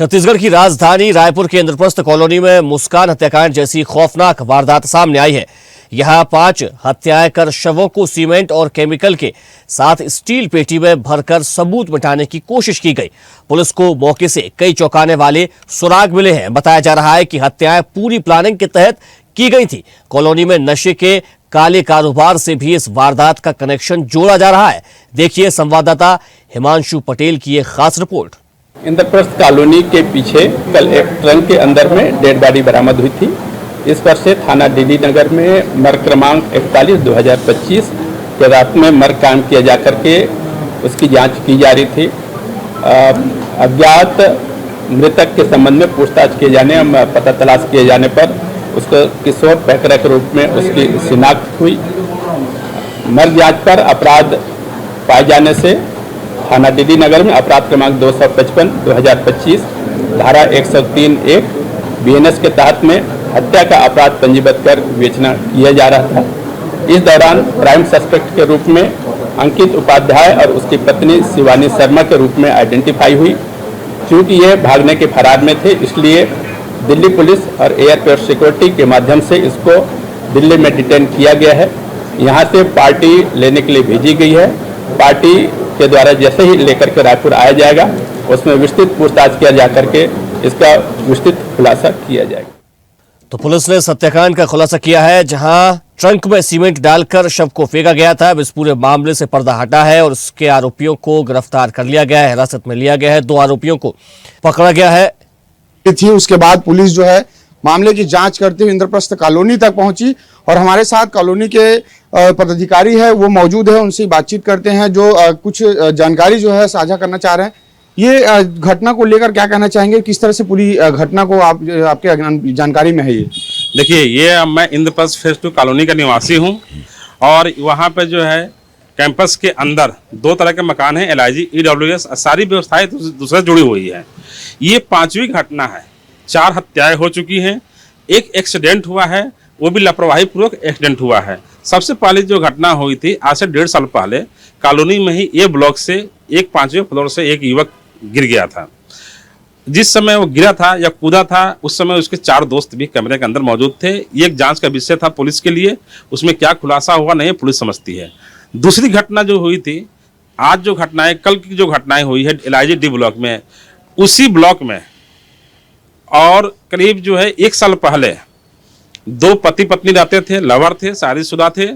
छत्तीसगढ़ की राजधानी रायपुर के इंद्रप्रस्थ कॉलोनी में मुस्कान हत्याकांड जैसी खौफनाक वारदात सामने आई है। यहां 5 हत्याएं कर शवों को सीमेंट और केमिकल के साथ स्टील पेटी में भरकर सबूत मिटाने की कोशिश की गई। पुलिस को मौके से कई चौंकाने वाले सुराग मिले हैं। बताया जा रहा है कि हत्याएं पूरी प्लानिंग के तहत की गई थी। कॉलोनी में नशे के काले कारोबार से भी इस वारदात का कनेक्शन जोड़ा जा रहा है। देखिए संवाददाता हिमांशु पटेल की एक खास रिपोर्ट। इंद्रप्रस्थ कॉलोनी के पीछे कल एक ट्रंक के अंदर में डेड बॉडी बरामद हुई थी। इस पर से थाना डीडी नगर में मर्ग क्रमांक 41/2025 के रात में मर्ग कायम किया जा करके उसकी जांच की जा रही थी। अज्ञात मृतक के संबंध में पूछताछ किए जाने पता तलाश किए जाने पर उसको किशोर पैकरा के रूप में उसकी शिनाख्त हुई। मर्ग जांच पर अपराध पाए जाने से थाना डीडी नगर में अपराध क्रमांक 255/2025 धारा 103(1) बीएनएस के तहत में हत्या का अपराध पंजीबद्ध कर विवेचना किया जा रहा था। इस दौरान प्राइम सस्पेक्ट के रूप में अंकित उपाध्याय और उसकी पत्नी शिवानी शर्मा के रूप में आइडेंटिफाई हुई। चूँकि ये भागने के फरार में थे, इसलिए दिल्ली पुलिस और एयरपोर्ट सिक्योरिटी के माध्यम से इसको दिल्ली में डिटेन किया गया है। यहाँ से पार्टी लेने के लिए भेजी गई है। पार्टी के द्वारा जैसे ही लेकर के रायपुर आया जाएगा, उसमें विस्तृत पूछताछ किया जा करके इसका विस्तृत खुलासा किया जाएगा। तो पुलिस ने हत्याकांड का खुलासा किया है, जहां ट्रंक में सीमेंट डालकर शव को फेंका गया था। अब इस पूरे मामले से पर्दा हटा है और उसके आरोपियों को गिरफ्तार कर लिया गया है, हिरासत में लिया गया है। 2 आरोपियों को पकड़ा गया है। उसके बाद पुलिस जो है मामले की जांच करते हुए इंद्रप्रस्थ कॉलोनी तक पहुंची और हमारे साथ कॉलोनी के पदाधिकारी है वो मौजूद है। उनसे बातचीत करते हैं, जो कुछ जानकारी जो है साझा करना चाह रहे हैं। ये घटना को लेकर क्या कहना चाहेंगे, किस तरह से पूरी घटना को आपके जानकारी में है? ये देखिए, ये मैं इंद्रप्रस्थ फेज 2 कॉलोनी का निवासी हूँ और वहाँ पे जो है कैंपस के अंदर 2 तरह के मकान हैं, LIG, EWS, सारी व्यवस्थाएं दूसरे जुड़ी हुई है। ये 5वीं घटना है। 4 हत्याएं हो चुकी हैं, एक एक्सीडेंट हुआ है, वो भी लापरवाही पूर्वक एक्सीडेंट हुआ है। सबसे पहले जो घटना हुई थी आज से 1.5 साल पहले कॉलोनी में ही A ब्लॉक से एक 5वें फ्लोर से एक युवक गिर गया था। जिस समय वो गिरा था या कूदा था, उस समय उसके 4 दोस्त भी कमरे के अंदर मौजूद थे। ये एक जांच का विषय था पुलिस के लिए। उसमें क्या खुलासा हुआ नहीं पुलिस समझती है। दूसरी घटना जो हुई थी, आज जो घटनाएं, कल की जो घटनाएं हुई है LIG D ब्लॉक में, उसी ब्लॉक में और करीब जो है 1 साल पहले 2 पति पत्नी रहते थे, लवर थे, शादीशुदा थे।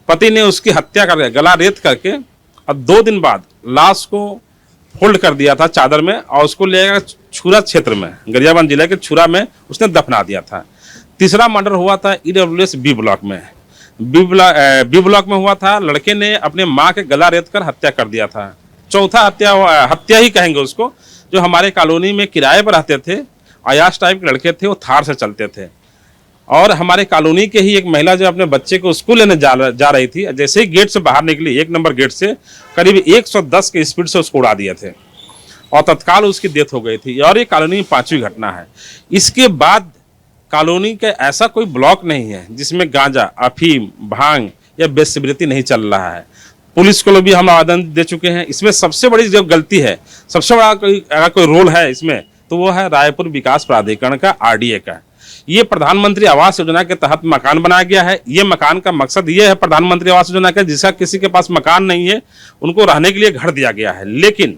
पति ने उसकी हत्या करके गला रेत करके और 2 दिन बाद लाश को फोल्ड कर दिया था चादर में और उसको ले गया छुरा क्षेत्र में, गरियाबंद जिले के छुरा में उसने दफना दिया था। तीसरा मर्डर हुआ था EWS B ब्लॉक में। बी ब्लॉक में हुआ था। लड़के ने अपने माँ के गला रेत कर हत्या कर दिया था। चौथा हत्या ही कहेंगे उसको, जो हमारे कॉलोनी में किराए पर रहते थे, अयाश टाइप के लड़के थे, वो थार से चलते थे और हमारे कॉलोनी के ही एक महिला जो अपने बच्चे को स्कूल लेने जा रही थी, जैसे ही गेट से बाहर निकली, 1 नंबर गेट से, करीब 110 के स्पीड से उसको उड़ा दिए थे और तत्काल उसकी डेथ हो गई थी। और ये कॉलोनी में 5वीं घटना है। इसके बाद कॉलोनी का ऐसा कोई ब्लॉक नहीं है जिसमें गांजा, अफीम, भांग या वेश्यावृत्ति नहीं चल रहा है। पुलिस को भी हम आवेदन दे चुके हैं। इसमें सबसे बड़ी जो गलती है, सबसे बड़ा अगर कोई रोल है इसमें, तो वो है रायपुर विकास प्राधिकरण का, RDA का। ये प्रधानमंत्री आवास योजना के तहत मकान बनाया गया है। ये मकान का मकसद ये है प्रधानमंत्री आवास योजना का, जिसका किसी के पास मकान नहीं है उनको रहने के लिए घर दिया गया है। लेकिन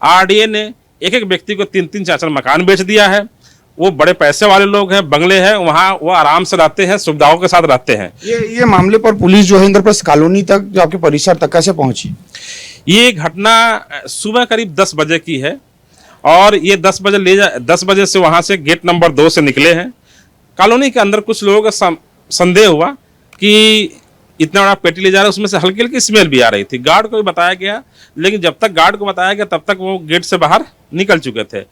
RDA ने एक व्यक्ति को 3-3, 4-4 मकान बेच दिया है। वो बड़े पैसे वाले लोग हैं, बंगले हैं, वहाँ वो आराम से रहते हैं, सुविधाओं के साथ रहते हैं। ये मामले पर पुलिस जो है इंद्रप्रस्थ कॉलोनी तक, जो आपके परिसर तक कैसे पहुंची? ये घटना सुबह करीब 10 बजे की है और ये 10 बजे से वहाँ से गेट नंबर 2 से निकले हैं। कॉलोनी के अंदर कुछ लोगों का संदेह हुआ कि इतना बड़ा पेटी ले जा रहा है, उसमें से हल्की हल्की स्मेल भी आ रही थी। गार्ड को भी बताया गया, लेकिन जब तक गार्ड को बताया गया तब तक वो गेट से बाहर निकल चुके थे।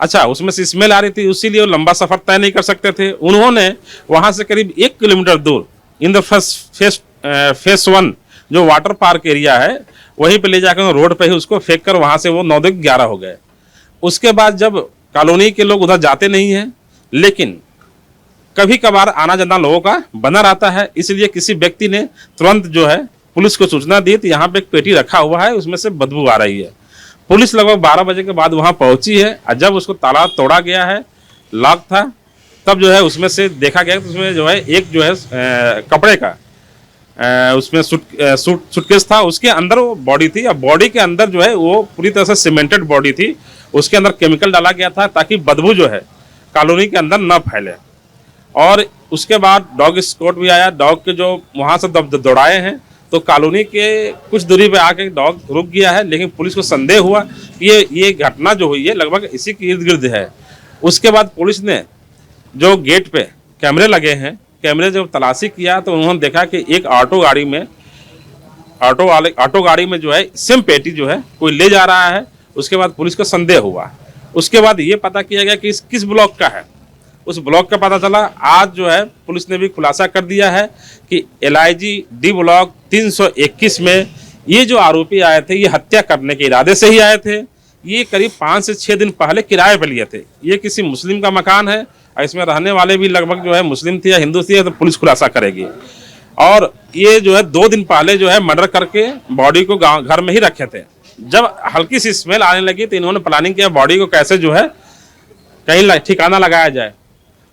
अच्छा, उसमें से स्मेल आ रही थी, इसीलिए वो लंबा सफर तय नहीं कर सकते थे। उन्होंने वहाँ से करीब 1 किलोमीटर दूर फेस 1 जो वाटर पार्क एरिया है, वहीं पे ले जाकर रोड पे ही उसको फेंक कर वहाँ से वो 9-11 हो गए। उसके बाद जब कॉलोनी के लोग उधर जाते नहीं हैं, लेकिन कभी कभार आना जाना लोगों का बना रहता है, इसलिए किसी व्यक्ति ने तुरंत जो है पुलिस को सूचना दी तो यहाँ पे एक पेटी रखा हुआ है, उसमें से बदबू आ रही है। पुलिस लगभग 12 बजे के बाद वहां पहुंची है और जब उसको ताला तोड़ा गया है, लॉक था, तब जो है उसमें से देखा गया कि उसमें जो है एक जो है कपड़े का उसमें सूटकेस था, उसके अंदर वो बॉडी थी और बॉडी के अंदर जो है वो पूरी तरह से सीमेंटेड बॉडी थी। उसके अंदर केमिकल डाला गया था ताकि बदबू जो है कॉलोनी के अंदर न फैले। और उसके बाद डॉग स्क्वाड भी आया, डॉग के जो वहाँ से दौड़ाए हैं तो कॉलोनी के कुछ दूरी पे आके डॉग रुक गया है, लेकिन पुलिस को संदेह हुआ कि ये घटना जो हुई है लगभग इसी के इर्द गिर्द है। उसके बाद पुलिस ने जो गेट पे कैमरे लगे हैं, कैमरे जब तलाशी किया तो उन्होंने देखा कि एक ऑटो गाड़ी में जो है सिम पेटी जो है कोई ले जा रहा है। उसके बाद पुलिस को संदेह हुआ। उसके बाद ये पता किया गया कि किस ब्लॉक का है, उस ब्लॉक का पता चला। आज जो है पुलिस ने भी खुलासा कर दिया है कि LIG D ब्लॉक 321 में ये जो आरोपी आए थे ये हत्या करने के इरादे से ही आए थे। ये करीब 5 से 6 दिन पहले किराए पर लिए थे। ये किसी मुस्लिम का मकान है और इसमें रहने वाले भी लगभग जो है मुस्लिम थे या हिंदू थे, तो पुलिस खुलासा करेगी। और ये जो है 2 दिन पहले जो है मर्डर करके बॉडी को घर में ही रखे थे। जब हल्की सी स्मेल आने लगी तो इन्होंने प्लानिंग किया बॉडी को कैसे जो है कहीं ठिकाना लगाया जाए,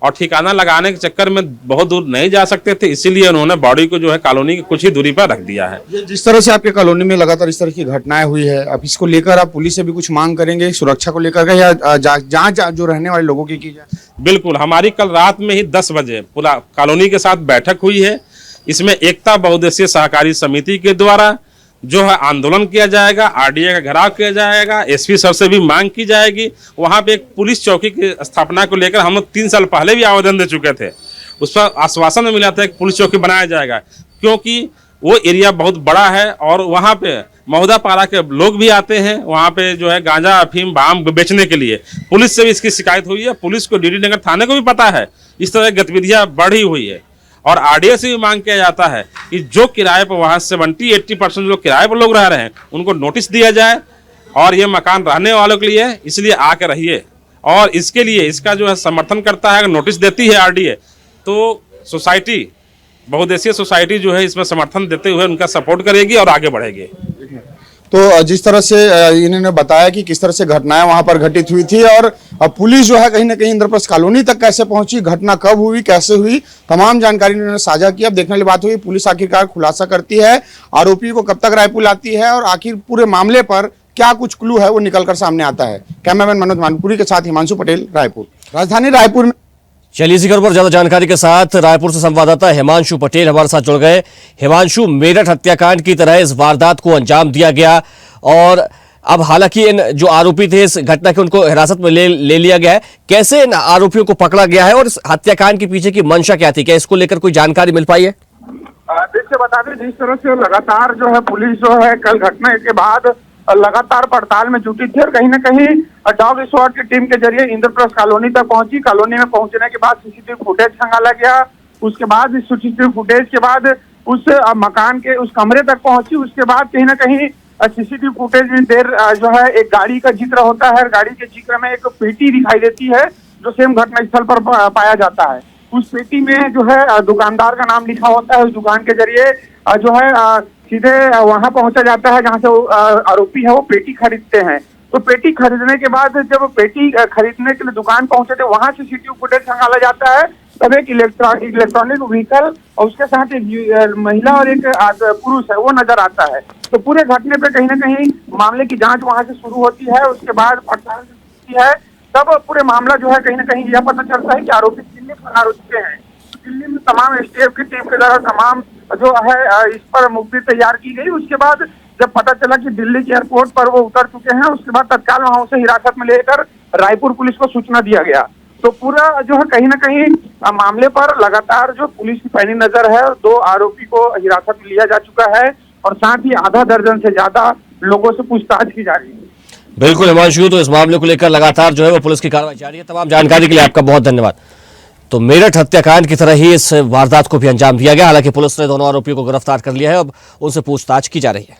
और ठिकाना लगाने के चक्कर में बहुत दूर नहीं जा सकते थे, इसीलिए उन्होंने बॉडी को जो है कॉलोनी की कुछ ही दूरी पर रख दिया है। जिस तरह से आपके कॉलोनी में लगातार इस तरह की घटनाएं हुई है, अब इसको लेकर आप पुलिस से भी कुछ मांग करेंगे सुरक्षा को लेकर, या जांच जो रहने वाले लोगों की जाए? बिल्कुल, हमारी कल रात में ही 10 बजे पूरा कॉलोनी के साथ बैठक हुई है। इसमें एकता बहुउद्देशीय सहकारी समिति के द्वारा जो है आंदोलन किया जाएगा, RDA का घेराव किया जाएगा, SP सर से भी मांग की जाएगी। वहाँ पे एक पुलिस चौकी की स्थापना को लेकर हम लोग 3 साल पहले भी आवेदन दे चुके थे। उस पर आश्वासन में मिला था कि पुलिस चौकी बनाया जाएगा, क्योंकि वो एरिया बहुत बड़ा है और वहाँ पे महुदा पारा के लोग भी आते हैं, वहाँ पे जो है गांजा अफीम बाम बेचने के लिए। पुलिस से भी इसकी शिकायत हुई है, पुलिस को DD नगर थाने को भी पता है इस तरह की गतिविधियाँ बढ़ी हुई है। और RDA से भी मांग किया जाता है कि जो किराए पर वहाँ 70-80% जो किराए पर लोग रह रहे हैं उनको नोटिस दिया जाए, और ये मकान रहने वालों के लिए, इसलिए आके रहिए। और इसके लिए इसका जो है समर्थन करता है, अगर नोटिस देती है RDA तो सोसाइटी, बहुउद्देशीय सोसाइटी जो है इसमें समर्थन देते हुए उनका सपोर्ट करेगी और आगे बढ़ेगी। तो जिस तरह से इन्होंने बताया कि किस तरह से घटनाएं वहां पर घटित हुई थी, और पुलिस जो है कहीं ना कहीं इंद्रप्रस्थ कॉलोनी तक कैसे पहुंची, घटना कब हुई, कैसे हुई, तमाम जानकारी इन्होंने साझा की। अब देखने वाली बात हुई पुलिस आखिरकार खुलासा करती है, आरोपी को कब तक रायपुर लाती है, और आखिर पूरे मामले पर क्या कुछ क्लू है वो निकलकर सामने आता है। कैमरामैन मनोज मानपुरी के साथ हिमांशु पटेल, रायपुर। राजधानी रायपुर में चलिए इसी खबर पर ज्यादा जानकारी के साथ रायपुर से संवाददाता हिमांशु पटेल हमारे साथ जुड़ गए। हिमांशु, मेरठ हत्याकांड की तरह इस वारदात को अंजाम दिया गया और अब हालांकि इन जो आरोपी थे इस घटना के उनको हिरासत में ले लिया गया है। कैसे इन आरोपियों को पकड़ा गया है और इस हत्याकांड के पीछे की मंशा क्या थी, क्या इसको लेकर कोई जानकारी मिल पाई है? देखिए, बता दें जिस तरह से लगातार जो है पुलिस जो है कल घटना के बाद लगातार पड़ताल में जुटी थी और कहीं ना कहीं डॉग स्क्वाड की टीम के जरिए इंद्रप्रस्थ कॉलोनी तक पहुंची। कॉलोनी में पहुंचने के बाद CCTV फुटेज खंगाला गया। उसके बाद इस CCTV फुटेज के बाद उस मकान के उस कमरे तक पहुंची। उसके बाद कहीं ना कहीं CCTV फुटेज में देर जो है एक गाड़ी का जिक्र होता है। गाड़ी के जिक्र में एक पेटी दिखाई देती है जो सेम घटना स्थल पर पाया जाता है। उस पेटी में जो है दुकानदार का नाम लिखा होता है। उस दुकान के जरिए जो है सीधे वहां पहुंचा जाता है जहां से आरोपी है वो पेटी खरीदते हैं। तो पेटी खरीदने के बाद जब पेटी खरीदने के लिए दुकान पहुंचे थे वहां से CCTV फुटेज खंगाला जाता है। तब एक इलेक्ट्रॉनिक व्हीकल और उसके साथ एक महिला और एक पुरुष है वो नजर आता है। तो पूरे घटने पे कहीं ना कहीं मामले की जांच वहां से शुरू होती है। उसके बाद पड़ताल होती है, तब पूरे मामला जो है कहीं ना कहीं यह पता चलता है कि आरोपी दिल्ली फरार हो चुके हैं। दिल्ली में तमाम STF की टीम के द्वारा तमाम जो है इस पर मुखबिर तैयार की गई। उसके बाद जब पता चला कि दिल्ली के एयरपोर्ट पर वो उतर चुके हैं, उसके बाद तत्काल वहां से हिरासत में लेकर रायपुर पुलिस को सूचना दिया गया। तो पूरा जो है कहीं ना कहीं मामले पर लगातार जो पुलिस की पैनी नजर है, 2 आरोपी को हिरासत में लिया जा चुका है और साथ ही आधा दर्जन से ज्यादा लोगों से पूछताछ की जा रही है। बिल्कुल हिमांशु, तो इस मामले को लेकर लगातार जो है वो पुलिस की कार्रवाई जारी है। तमाम जानकारी के लिए आपका बहुत धन्यवाद। तो मेरठ हत्याकांड की तरह ही इस वारदात को भी अंजाम दिया गया। हालांकि पुलिस ने दोनों आरोपियों को गिरफ्तार कर लिया है, अब उनसे पूछताछ की जा रही है।